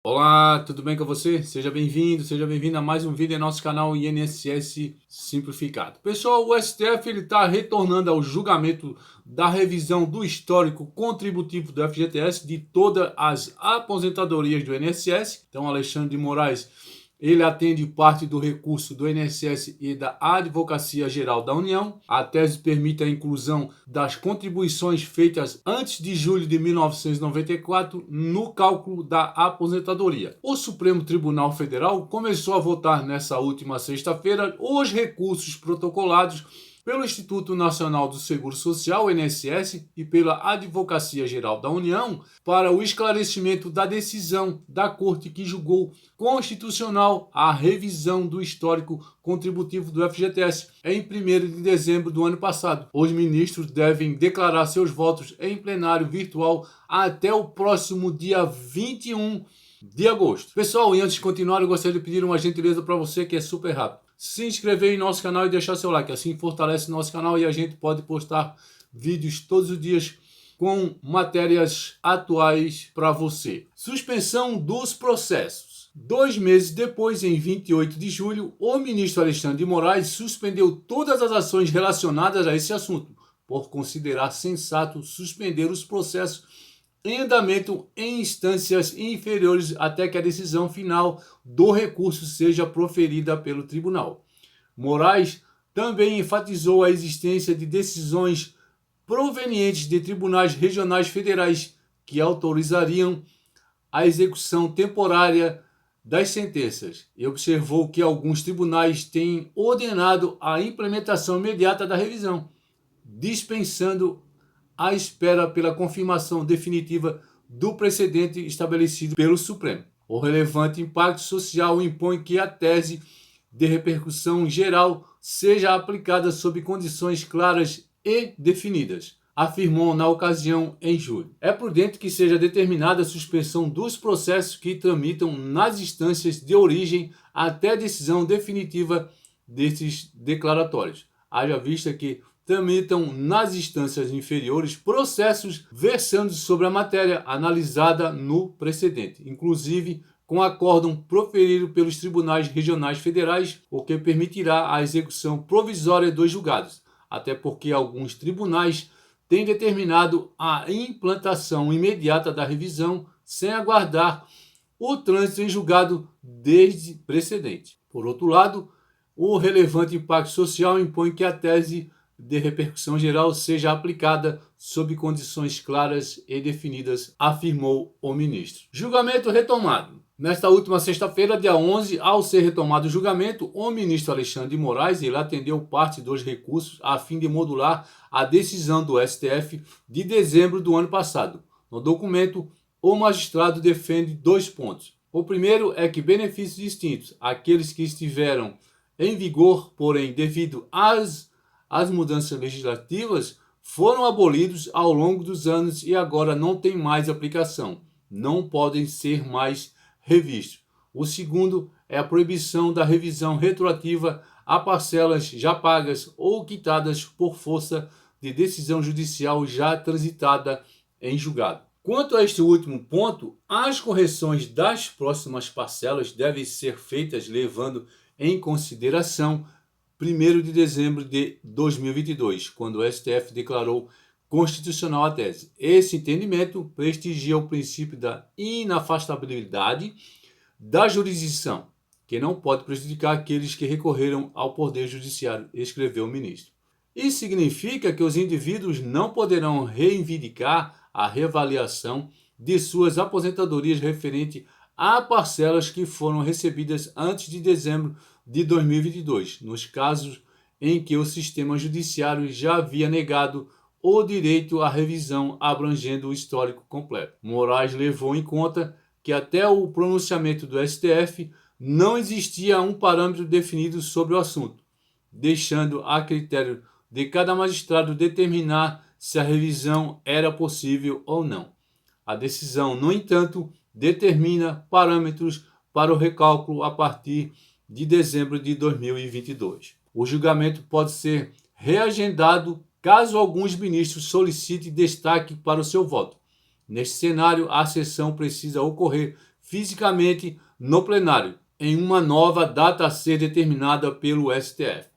Olá, tudo bem com você? Seja bem-vindo, seja bem-vinda a mais um vídeo em nosso canal INSS Simplificado. Pessoal, o STF está retornando ao julgamento da revisão do histórico contributivo do FGTS de todas as aposentadorias do INSS. Então, Alexandre de Moraes, ele atende parte do recurso do INSS e da Advocacia Geral da União. A tese permite a inclusão das contribuições feitas antes de julho de 1994 no cálculo da aposentadoria. O Supremo Tribunal Federal começou a votar nessa última sexta-feira os recursos protocolados pelo Instituto Nacional do Seguro Social, INSS, e pela Advocacia Geral da União para o esclarecimento da decisão da Corte que julgou constitucional a revisão do histórico contributivo do FGTS em 1º de dezembro do ano passado. Os ministros devem declarar seus votos em plenário virtual até o próximo dia 21 de agosto. Pessoal, e antes de continuar, eu gostaria de pedir uma gentileza para você que é super rápido. Se inscrever em nosso canal e deixar seu like, assim fortalece nosso canal e a gente pode postar vídeos todos os dias com matérias atuais para você. Suspensão dos processos. 2 meses depois, em 28 de julho, o ministro Alexandre de Moraes suspendeu todas as ações relacionadas a esse assunto, por considerar sensato suspender os processos em andamento em instâncias inferiores até que a decisão final do recurso seja proferida pelo tribunal. Moraes também enfatizou a existência de decisões provenientes de tribunais regionais federais que autorizariam a execução temporária das sentenças e observou que alguns tribunais têm ordenado a implementação imediata da revisão, dispensando à espera pela confirmação definitiva do precedente estabelecido pelo Supremo. O relevante impacto social impõe que a tese de repercussão geral seja aplicada sob condições claras e definidas, afirmou na ocasião em julho. É prudente que seja determinada a suspensão dos processos que tramitam nas instâncias de origem até a decisão definitiva desses declaratórios, haja vista que tramitam nas instâncias inferiores processos versando sobre a matéria analisada no precedente, inclusive com acórdão proferido pelos tribunais regionais federais, o que permitirá a execução provisória dos julgados, até porque alguns tribunais têm determinado a implantação imediata da revisão sem aguardar o trânsito em julgado desde precedente. Por outro lado, o relevante impacto social impõe que a tese de repercussão geral seja aplicada sob condições claras e definidas, afirmou o ministro. Julgamento retomado. Nesta última sexta-feira, dia 11, ao ser retomado o julgamento, o ministro Alexandre de Moraes ele atendeu parte dos recursos a fim de modular a decisão do STF de dezembro do ano passado. No documento, o magistrado defende 2 pontos. O primeiro é que benefícios distintos, aqueles que estiveram em vigor, porém, devido às mudanças legislativas, foram abolidos ao longo dos anos e agora não têm mais aplicação, não podem ser mais revistos. O segundo é a proibição da revisão retroativa a parcelas já pagas ou quitadas por força de decisão judicial já transitada em julgado. Quanto a este último ponto, as correções das próximas parcelas devem ser feitas levando em consideração 1º de dezembro de 2022, quando o STF declarou constitucional a tese. Esse entendimento prestigia o princípio da inafastabilidade da jurisdição, que não pode prejudicar aqueles que recorreram ao Poder Judiciário, escreveu o ministro. Isso significa que os indivíduos não poderão reivindicar a reavaliação de suas aposentadorias referente a parcelas que foram recebidas antes de dezembro de 2022, nos casos em que o sistema judiciário já havia negado o direito à revisão abrangendo o histórico completo. Moraes levou em conta que até o pronunciamento do STF não existia um parâmetro definido sobre o assunto, deixando a critério de cada magistrado determinar se a revisão era possível ou não. A decisão, no entanto, determina parâmetros para o recálculo a partir de dezembro de 2022. O julgamento pode ser reagendado caso alguns ministros solicitem destaque para o seu voto. Neste cenário, a sessão precisa ocorrer fisicamente no plenário, em uma nova data a ser determinada pelo STF.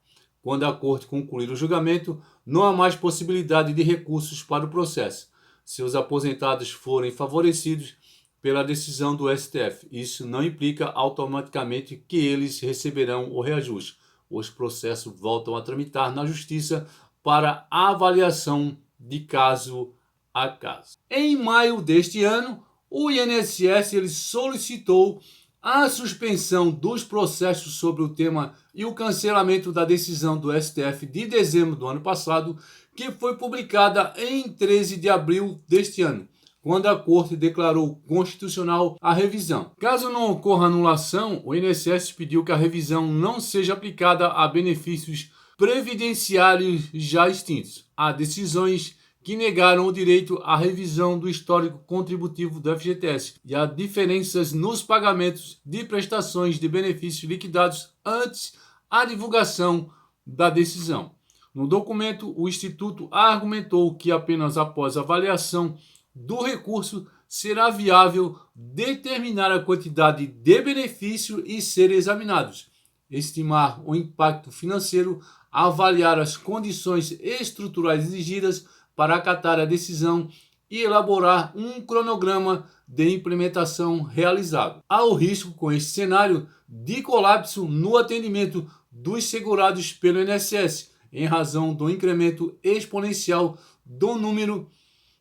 Quando a Corte concluir o julgamento, não há mais possibilidade de recursos para o processo, se os aposentados forem favorecidos pela decisão do STF. Isso não implica automaticamente que eles receberão o reajuste. Os processos voltam a tramitar na Justiça para avaliação de caso a caso. Em maio deste ano, o INSS ele solicitou a suspensão dos processos sobre o tema e o cancelamento da decisão do STF de dezembro do ano passado, que foi publicada em 13 de abril deste ano, quando a Corte declarou constitucional a revisão. Caso não ocorra anulação, o INSS pediu que a revisão não seja aplicada a benefícios previdenciários já extintos, a decisões que negaram o direito à revisão do histórico contributivo do FGTS e a diferenças nos pagamentos de prestações de benefícios liquidados antes a divulgação da decisão. No documento, o Instituto argumentou que apenas após avaliação do recurso será viável determinar a quantidade de benefício e ser examinados, estimar o impacto financeiro, avaliar as condições estruturais exigidas para acatar a decisão e elaborar um cronograma de implementação realizável. Há o risco com este cenário de colapso no atendimento dos segurados pelo INSS, em razão do incremento exponencial do número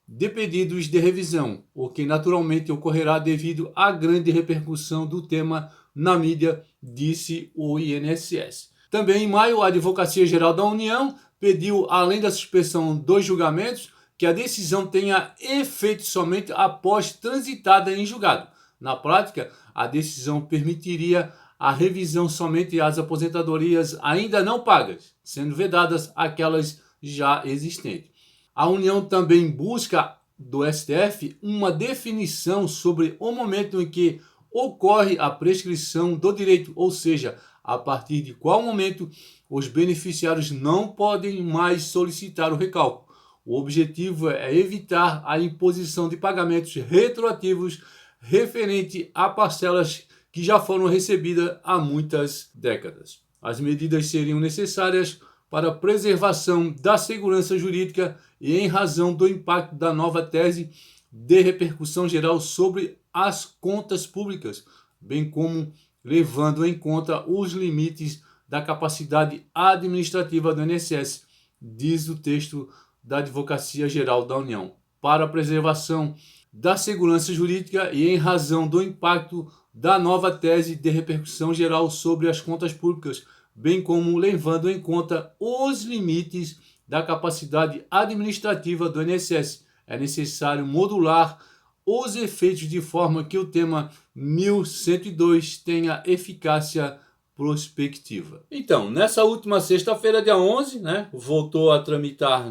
de pedidos de revisão, o que naturalmente ocorrerá devido à grande repercussão do tema na mídia, disse o INSS. Também em maio, a Advocacia Geral da União pediu, além da suspensão dos julgamentos, que a decisão tenha efeito somente após transitada em julgado. Na prática, a decisão permitiria a revisão somente às aposentadorias ainda não pagas, sendo vedadas aquelas já existentes. A União também busca do STF uma definição sobre o momento em que ocorre a prescrição do direito, ou seja, a partir de qual momento os beneficiários não podem mais solicitar o recálculo. O objetivo é evitar a imposição de pagamentos retroativos referente a parcelas que já foram recebidas há muitas décadas. As medidas seriam necessárias para a preservação da segurança jurídica e em razão do impacto da nova tese de repercussão geral sobre as contas públicas, bem como levando em conta os limites da capacidade administrativa do INSS, diz o texto da Advocacia Geral da União, para a preservação da segurança jurídica e em razão do impacto da nova tese de repercussão geral sobre as contas públicas, bem como levando em conta os limites da capacidade administrativa do INSS. É necessário modular os efeitos de forma que o tema 1102 tenha eficácia prospectiva. Então, nessa última sexta-feira, dia 11, voltou a tramitar,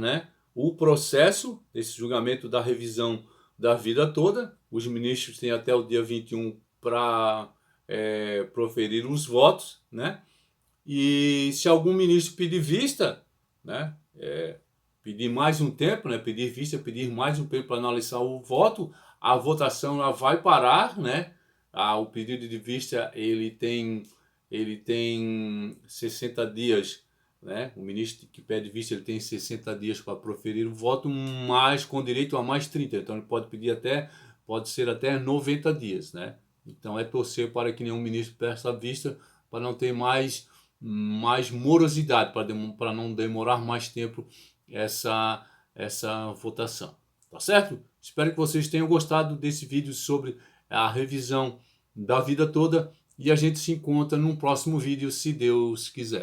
o processo, esse julgamento da revisão da vida toda. Os ministros têm até o dia 21 para proferir os votos, E se algum ministro pedir vista, pedir mais um tempo, pedir vista, pedir mais um tempo para analisar o voto, a votação ela vai parar, O pedido de vista ele tem 60 dias, O ministro que pede vista ele tem 60 dias para proferir o voto, mas com direito a mais 30. Então ele pode ser até 90 dias, Então é torcer para que nenhum ministro peça vista para não ter mais morosidade, para não demorar mais tempo essa votação. Tá certo? Espero que vocês tenham gostado desse vídeo sobre a revisão da vida toda e a gente se encontra num próximo vídeo, se Deus quiser.